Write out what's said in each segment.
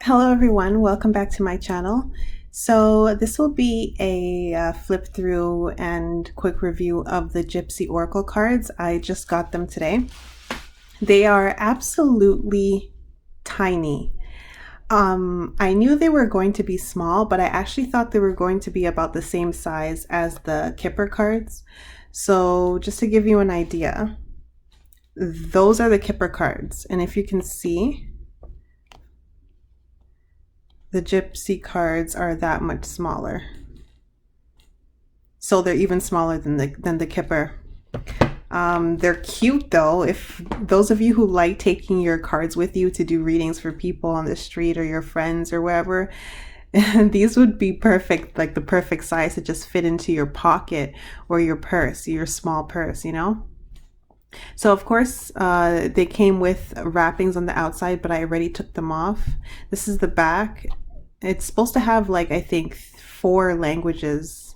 Hello everyone, welcome back to my channel. So this will be a flip through and quick review of the Gypsy Oracle cards. I just got them today. They are absolutely tiny. I knew they were going to be small, but I actually thought they were going to be about the same size as the Kipper cards. So just to give you an idea, those are the Kipper cards. And if you can see, the Gypsy cards are that much smaller. So they're even smaller than the Kipper. They're cute though. If those of you who like taking your cards with you to do readings for people on the street or your friends or wherever, these would be perfect, like the perfect size to just fit into your pocket or your purse, your small purse, you know? So of course, they came with wrappings on the outside, but I already took them off. This is the back. It's supposed to have like, I think 4 languages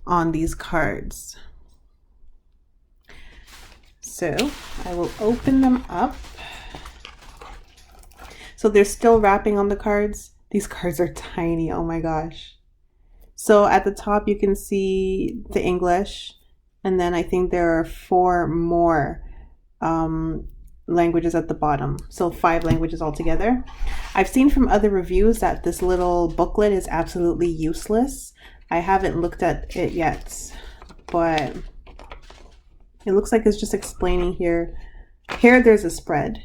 on these cards. So I will open them up. So there's still wrapping on the cards. These cards are tiny, oh my gosh. So at the top you can see the English, and then I think there are 4 more languages at the bottom, so 5 languages altogether. I've seen from other reviews that this little booklet is absolutely useless. I haven't looked at it yet, but it looks like it's just explaining here. Here there's a spread.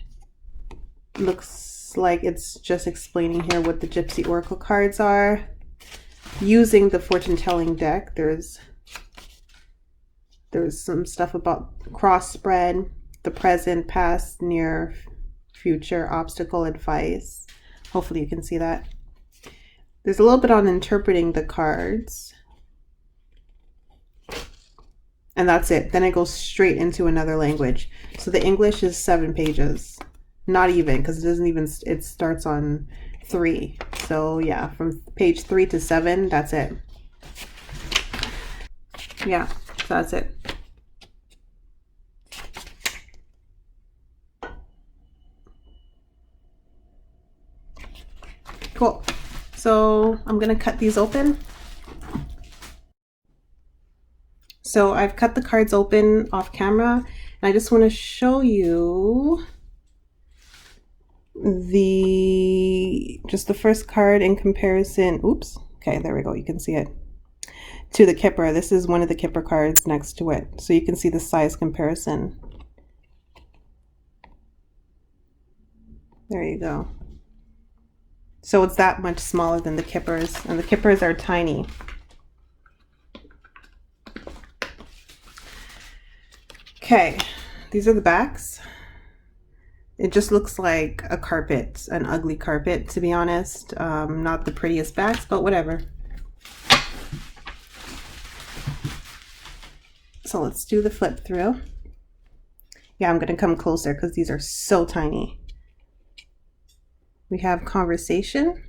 Looks like it's just explaining here what the Gypsy Oracle cards are. Using the fortune telling deck, there's some stuff about cross spread, the present, past, near, future, obstacle, advice. Hopefully you can see that. There's a little bit on interpreting the cards. And that's it. Then it goes straight into another language. So the English is 7 pages. Not even, because it starts on 3. So yeah, from page 3 to 7, that's it. Yeah, so that's it. Cool. So I'm gonna cut these open. So I've cut the cards open off camera, and I just want to show you just the first card in comparison. Oops. Okay, there we go. You can see it. To the Kipper. This is one of the Kipper cards next to it. So you can see the size comparison. There you go. So it's that much smaller than the Kippers, and the Kippers are tiny. Okay, these are the backs. It just looks like a carpet, an ugly carpet, to be honest. Not the prettiest backs, but whatever. So let's do the flip through. Yeah, I'm gonna come closer because these are so tiny. We have conversation,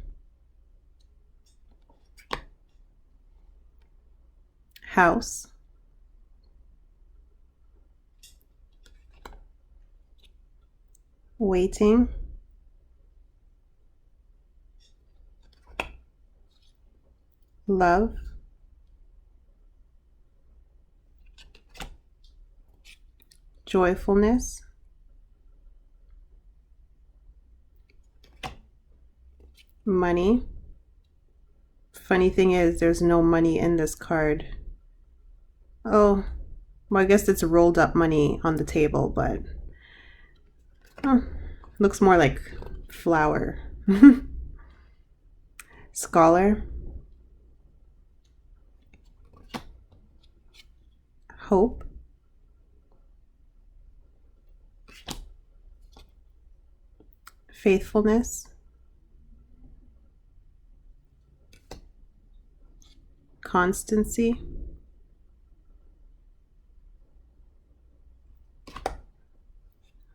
house, waiting, love, joyfulness, money. Funny thing is, there's no money in this card. Oh, well, I guess it's rolled up money on the table, but looks more like flour. Scholar, hope, faithfulness, constancy,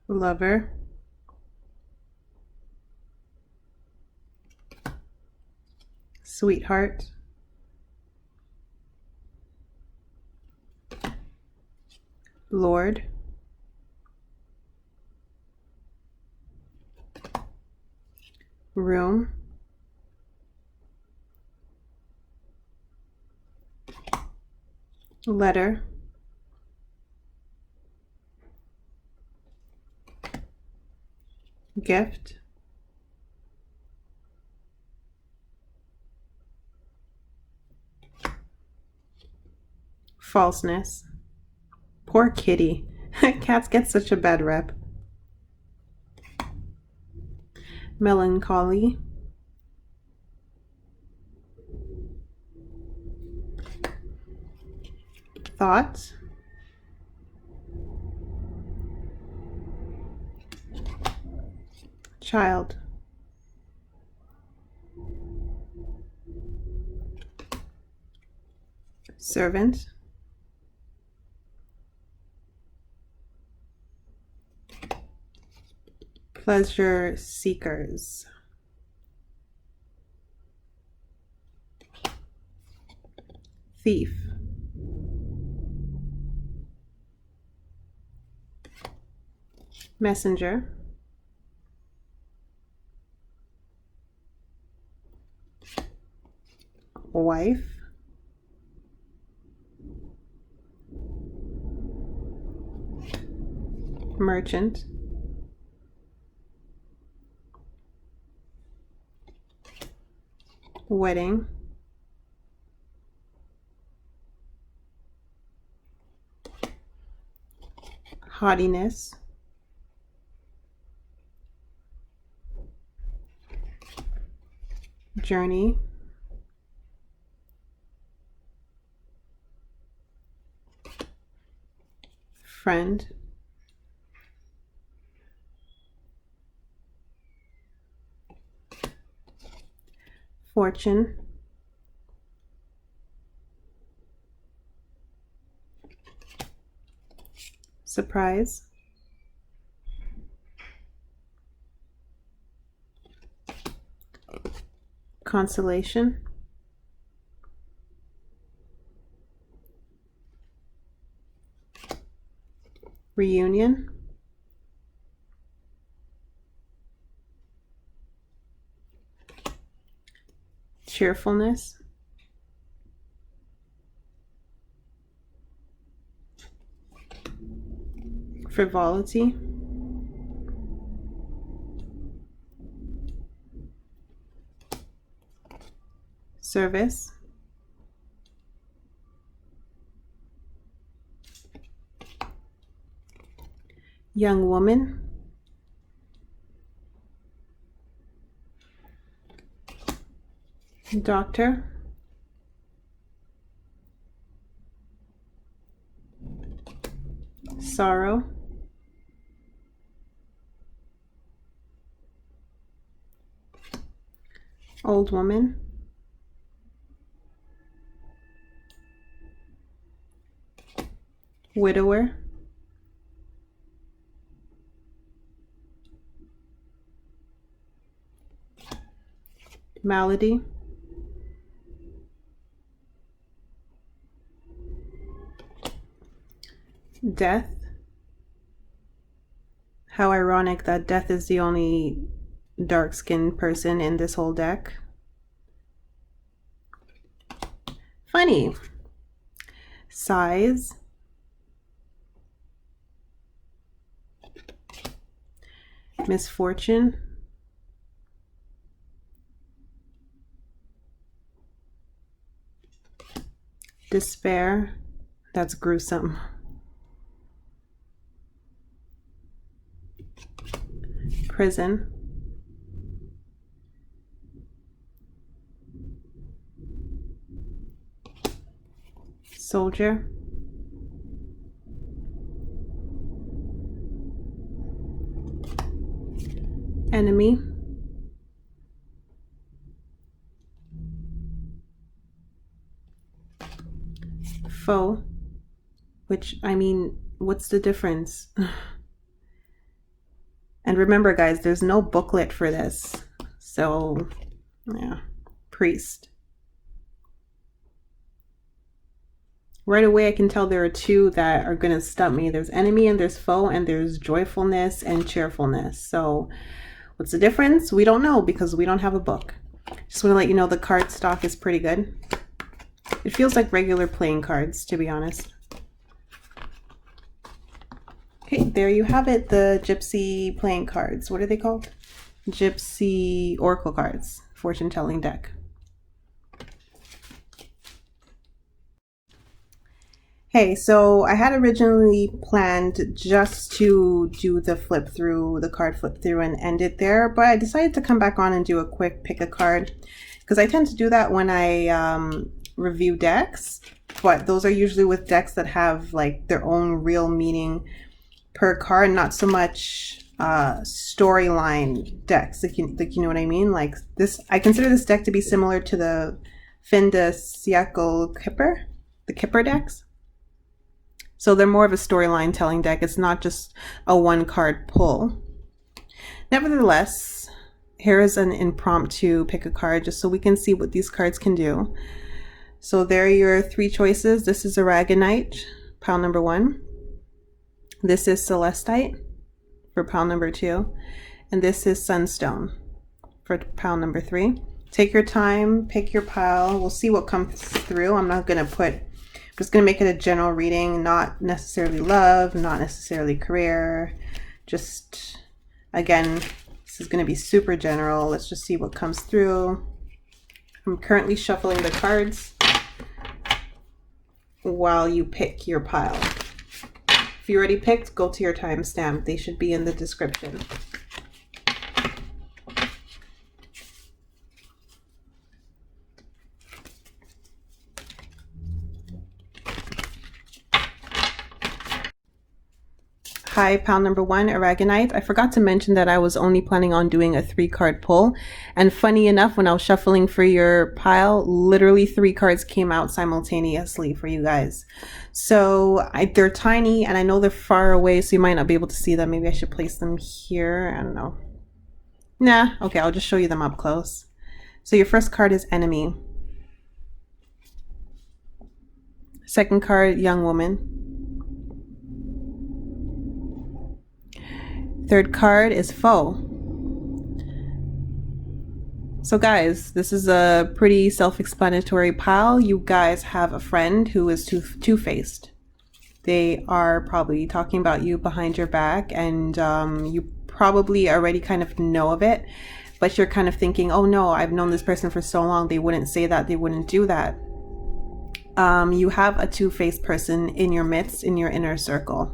lover, sweetheart, Lord, room, letter, gift, falseness. Poor kitty. Cats get such a bad rep. Melancholy, thought, child, servant, pleasure seekers, thief, messenger, wife, merchant, wedding, haughtiness, journey, friend, fortune, surprise, consolation, reunion, cheerfulness, frivolity, service, young woman, doctor, sorrow, old woman, widower, malady, death. How ironic that death is the only dark-skinned person in this whole deck. Funny. Size, misfortune, despair. That's gruesome. Prison, soldier, enemy, foe, which, I mean, what's the difference? And remember, guys, there's no booklet for this. So, yeah, priest. Right away, I can tell there are two that are going to stump me. There's enemy and there's foe, and there's joyfulness and cheerfulness. So what's the difference? We don't know because we don't have a book. Just want to let you know the card stock is pretty good. It feels like regular playing cards, to be honest. Okay, there you have it, the Gypsy playing cards. What are they called? Gypsy Oracle Cards, fortune telling deck. Hey, so I had originally planned just to do the flip through, the card flip through and end it there, but I decided to come back on and do a quick pick a card because I tend to do that when I review decks, but those are usually with decks that have like their own real meaning per card, not so much storyline decks, like you know what I mean? Like this, I consider this deck to be similar to the Fin de Siècle Kipper, the Kipper decks. So they're more of a storyline telling deck. It's not just a one card pull. Nevertheless, here is an impromptu pick a card just so we can see what these cards can do. So there are your three choices. This is Aragonite, pile number 1. This is Celestite for pile number 2. And this is Sunstone for pile number 3. Take your time, pick your pile. We'll see what comes through. I'm just going to make it a general reading, not necessarily love, not necessarily career. Just, again, this is going to be super general. Let's just see what comes through. I'm currently shuffling the cards while you pick your pile. If you already picked, go to your timestamp. They should be in the description. Hi, pile number 1, Aragonite. I forgot to mention that I was only planning on doing a 3-card pull. And funny enough, when I was shuffling for your pile, literally 3 cards came out simultaneously for you guys. So they're tiny and I know they're far away, so you might not be able to see them. Maybe I should place them here. I don't know. Nah, okay, I'll just show you them up close. So your first card is Enemy. Second card, Young Woman. Third card is Foe. So guys, this is a pretty self-explanatory pile. You guys have a friend who is two-faced. They are probably talking about you behind your back, and you probably already kind of know of it, but you're kind of thinking, oh no, I've known this person for so long, they wouldn't say that, they wouldn't do that. You have a two-faced person in your midst, in your inner circle.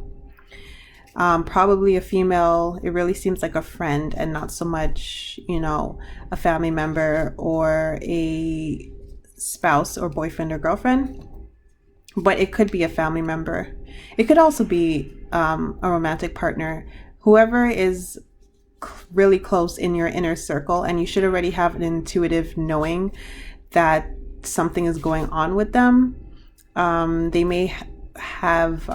Probably a female. It really seems like a friend and not so much, you know, a family member or a spouse or boyfriend or girlfriend, but it could be a family member. It could also be a romantic partner, whoever is really close in your inner circle, and you should already have an intuitive knowing that something is going on with them. They may have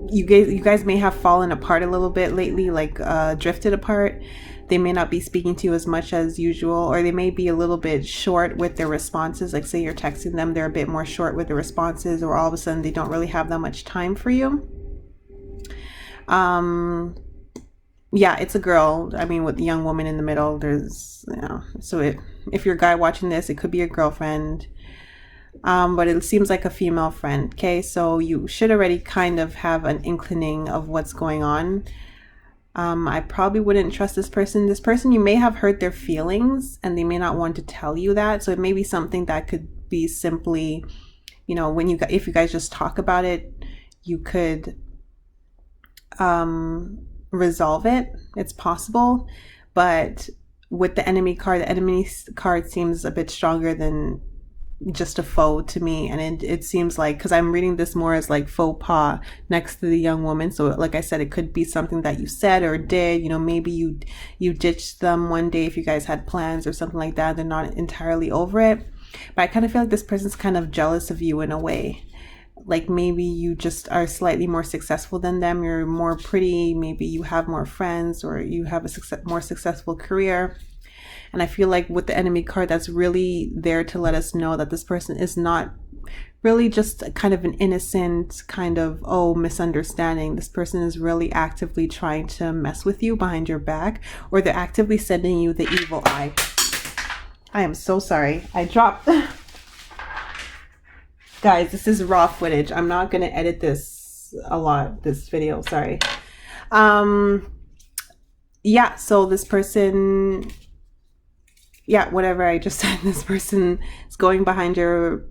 you guys may have fallen apart a little bit lately, like drifted apart. They may not be speaking to you as much as usual, or they may be a little bit short with their responses. Like say you're texting them, they're a bit more short with their responses, or all of a sudden they don't really have that much time for you. Yeah, it's a girl. I mean, with the young woman in the middle, there's, you know, so if you're a guy watching this, it could be a girlfriend. But it seems like a female friend. Okay, so you should already kind of have an inkling of what's going on. I probably wouldn't trust this person. This person, you may have hurt their feelings and they may not want to tell you that. So it may be something that could be simply, you know, if you guys just talk about it, you could resolve it. It's possible. But with the enemy card, the enemy card seems a bit stronger than just a foe to me, and it seems like, because I'm reading this more as like faux pas next to the young woman, so like I said, it could be something that you said or did, you know, maybe you ditched them one day if you guys had plans or something like that. They're not entirely over it, but I kind of feel like this person's kind of jealous of you in a way. Like maybe you just are slightly more successful than them, you're more pretty, maybe you have more friends, or you have a more successful career. And I feel like with the enemy card, that's really there to let us know that this person is not really just kind of an innocent kind of, oh, misunderstanding. This person is really actively trying to mess with you behind your back, or they're actively sending you the evil eye. I am so sorry. I dropped Guys, this is raw footage. I'm not going to edit this a lot, this video, sorry. Yeah, so this person, yeah, whatever I just said, this person is going behind your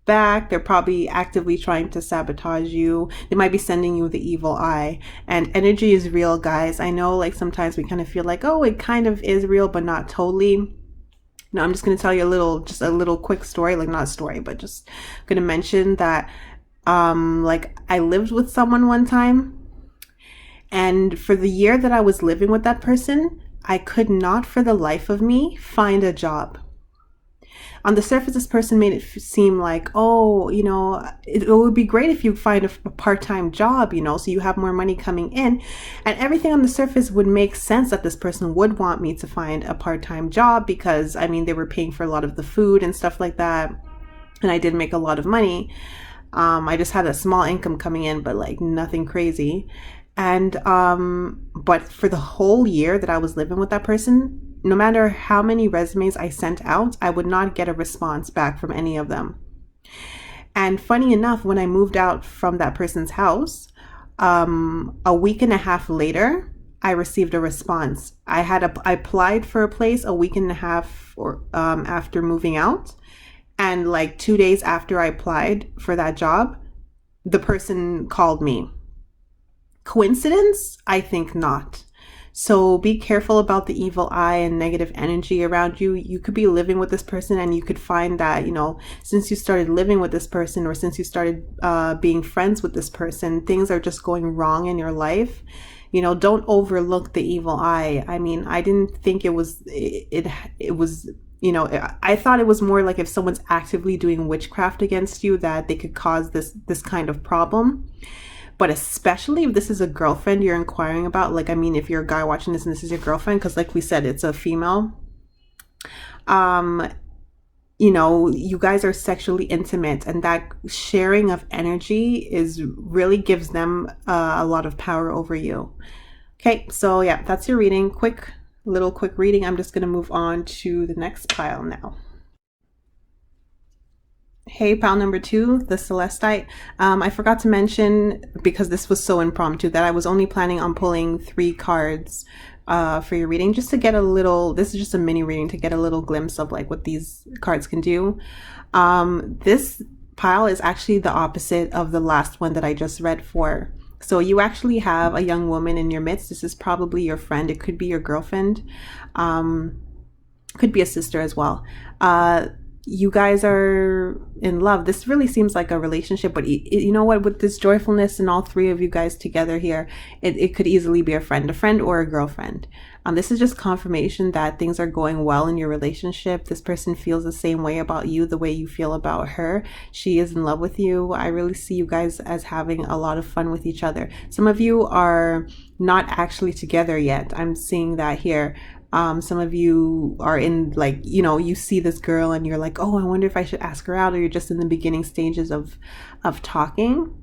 back. They're probably actively trying to sabotage you. They might be sending you the evil eye. And energy is real, guys. I know, like, sometimes we kind of feel like, oh, it kind of is real, but not totally. Now, I'm just going to tell you just a little quick story, like not a story, but just going to mention that, like, I lived with someone one time, and for the year that I was living with that person, I could not for the life of me find a job. On the surface, this person made it seem like, oh, you know, it would be great if you find a part-time job, you know, so you have more money coming in. And everything on the surface would make sense that this person would want me to find a part-time job because, I mean, they were paying for a lot of the food and stuff like that. And I did make a lot of money. I just had a small income coming in, but like nothing crazy. And, but for the whole year that I was living with that person, no matter how many resumes I sent out, I would not get a response back from any of them. And funny enough, when I moved out from that person's house, a week and a half later, I received a response. I applied for a place a week and a half after moving out. And like 2 days after I applied for that job, the person called me. Coincidence? I think not. So be careful about the evil eye and negative energy around you. You could be living with this person and you could find that, you know, since you started living with this person or since you started being friends with this person, things are just going wrong in your life. You know, don't overlook the evil eye. I mean, I didn't think it was, you know, I thought it was more like if someone's actively doing witchcraft against you that they could cause this kind of problem. But especially if this is a girlfriend you're inquiring about, like, I mean, if you're a guy watching this and this is your girlfriend, because like we said, it's a female, you know, you guys are sexually intimate, and that sharing of energy really gives them a lot of power over you. Okay, so yeah, that's your reading. Quick reading. I'm just going to move on to the next pile now. Hey, pile number 2, the Celestite. I forgot to mention, because this was so impromptu, that I was only planning on pulling 3 cards for your reading, just to get a little, this is just a mini reading, to get a little glimpse of like what these cards can do. This pile is actually the opposite of the last one that I just read for. So you actually have a young woman in your midst. This is probably your friend. It could be your girlfriend. Could be a sister as well. You guys are in love. This really seems like a relationship, but you know what, with this joyfulness and all 3 of you guys together here, it could easily be a friend or a girlfriend. This is just confirmation that things are going well in your relationship. This person feels the same way about you, the way you feel about her. She is in love with you. I really see you guys as having a lot of fun with each other. Some of you are not actually together yet. I'm seeing that here. Some of you are in, like, you know, you see this girl and you're like, oh, I wonder if I should ask her out, or you're just in the beginning stages of talking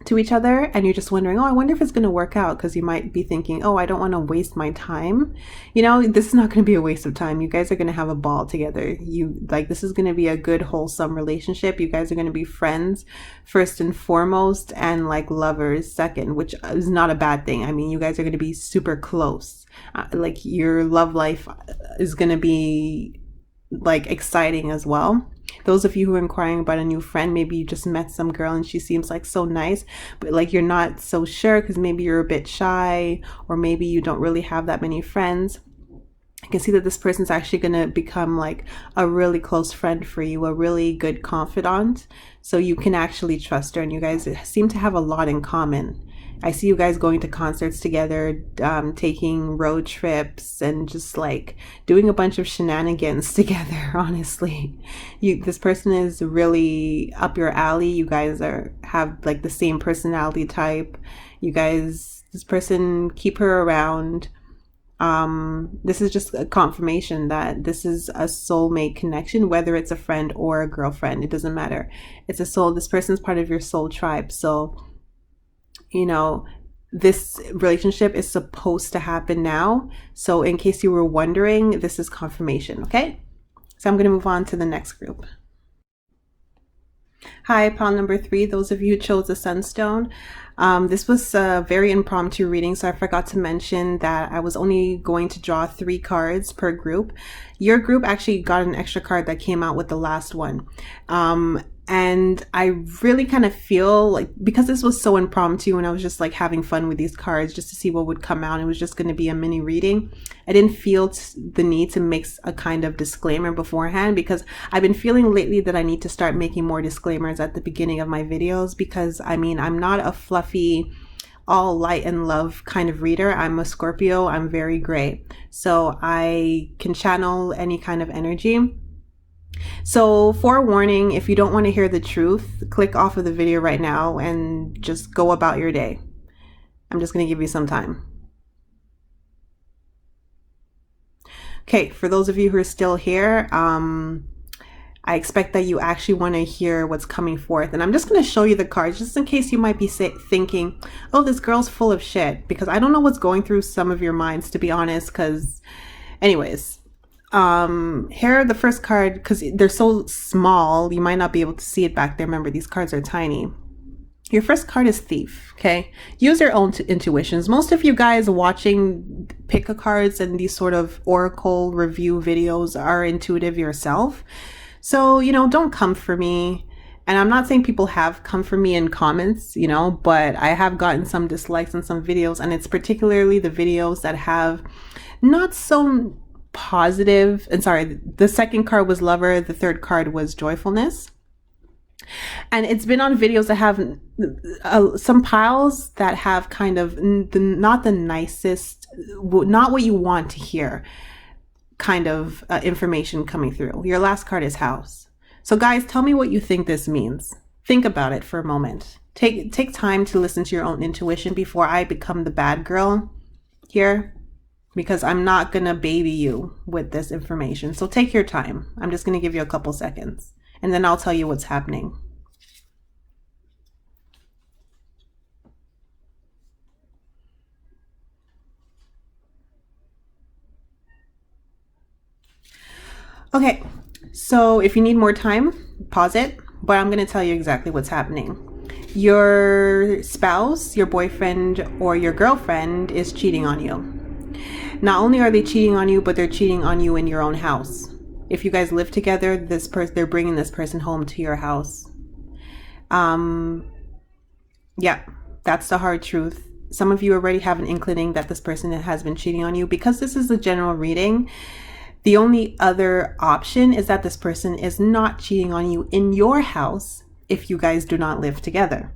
to each other, and you're just wondering, oh, I wonder if it's going to work out, because you might be thinking, oh, I don't want to waste my time. You know, this is not going to be a waste of time. You guys are going to have a ball together. This is going to be a good, wholesome relationship. You guys are going to be friends first and foremost, and like lovers second, which is not a bad thing. I mean, you guys are going to be super close. Like, your love life is going to be like exciting as well. Those of you who are inquiring about a new friend, maybe you just met some girl and she seems like so nice, but like you're not so sure because maybe you're a bit shy, or maybe you don't really have that many friends. I can see that this person's actually going to become like a really close friend for you, a really good confidant, so you can actually trust her, and you guys seem to have a lot in common. I see you guys going to concerts together, taking road trips, and just like doing a bunch of shenanigans together, honestly. This person is really up your alley. You guys have like the same personality type. This person, keep her around. This is just a confirmation that this is a soulmate connection, whether it's a friend or a girlfriend, it doesn't matter. It's a soul. This person's part of your soul tribe. So, you know, this relationship is supposed to happen now. So in case you were wondering, this is confirmation. Okay, so I'm going to move on to the next group. Hi, pile number 3, those of you who chose the Sunstone. This was a very impromptu reading, so I forgot to mention that I was only going to draw 3 cards per group. Your group actually got an extra card that came out with the last one. And I really kind of feel like, because this was so impromptu and I was just like having fun with these cards just to see what would come out, it was just going to be a mini reading. I didn't feel the need to make a kind of disclaimer beforehand, because I've been feeling lately that I need to start making more disclaimers at the beginning of my videos, because I mean, I'm not a fluffy, all light and love kind of reader. I'm a Scorpio. I'm very gray. So I can channel any kind of energy. So forewarning, if you don't want to hear the truth, click off of the video right now and just go about your day. I'm just going to give you some time. Okay, for those of you who are still here, I expect that you actually want to hear what's coming forth. And I'm just going to show you the cards just in case you might be thinking, oh, this girl's full of shit. Because I don't know what's going through some of your minds, to be honest. Because anyways, here are the first card, because they're so small, you might not be able to see it back there. Remember, these cards are tiny. Your first card is Thief, okay? Use your own intuitions. Most of you guys watching pick-a-cards and these sort of oracle review videos are intuitive yourself. So, you know, don't come for me. And I'm not saying people have come for me in comments, you know, but I have gotten some dislikes on some videos, and it's particularly the videos that have not so positive, and sorry, the second card was Lover, the third card was Joyfulness. And it's been on videos that have some piles that have kind of not the nicest, not what you want to hear kind of information coming through. Your last card is House. So guys, tell me what you think this means. Think about it for a moment. Take time to listen to your own intuition before I become the bad girl here, because I'm not going to baby you with this information. So take your time. I'm just going to give you a couple seconds, and then I'll tell you what's happening. Okay, so if you need more time, pause it, but I'm going to tell you exactly what's happening. Your spouse, your boyfriend, or your girlfriend is cheating on you. Not only are they cheating on you, but they're cheating on you in your own house. If you guys live together, they're bringing this person home to your house. Yeah, that's the hard truth. Some of you already have an inkling that this person has been cheating on you. Because this is a general reading, the only other option is that this person is not cheating on you in your house if you guys do not live together.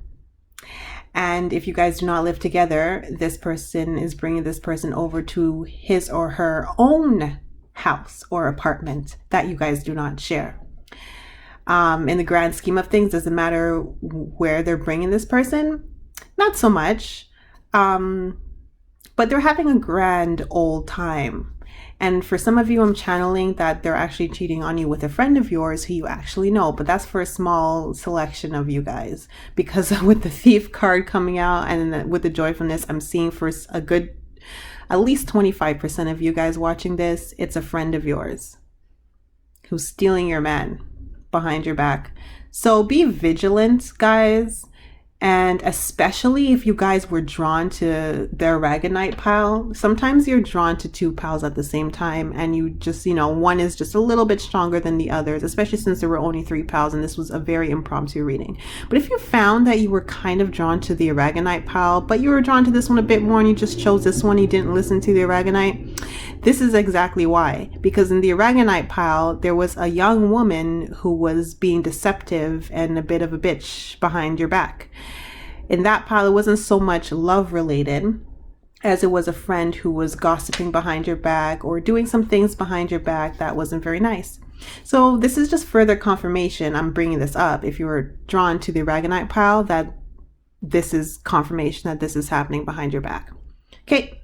And if you guys do not live together, this person is bringing this person over to his or her own house or apartment that you guys do not share. In the grand scheme of things, does it matter where they're bringing this person? Not so much. But they're having a grand old time. And for some of you, I'm channeling that they're actually cheating on you with a friend of yours who you actually know, but that's for a small selection of you guys. Because with the Thief card coming out and with the Joyfulness, I'm seeing for a good, at least 25% of you guys watching this, it's a friend of yours who's stealing your man behind your back. So be vigilant, guys. And especially if you guys were drawn to their Aragonite pile, sometimes you're drawn to 2 piles at the same time, and you just, you know, one is just a little bit stronger than the others, especially since there were only 3 piles and this was a very impromptu reading. But if you found that you were kind of drawn to the Aragonite pile, but you were drawn to this one a bit more and you just chose this one, you didn't listen to the Aragonite, this is exactly why. Because in the Aragonite pile, there was a young woman who was being deceptive and a bit of a bitch behind your back. In that pile, it wasn't so much love related as it was a friend who was gossiping behind your back or doing some things behind your back that wasn't very nice. So this is just further confirmation. I'm bringing this up. If you were drawn to the Aragonite pile, that this is confirmation that this is happening behind your back. Okay.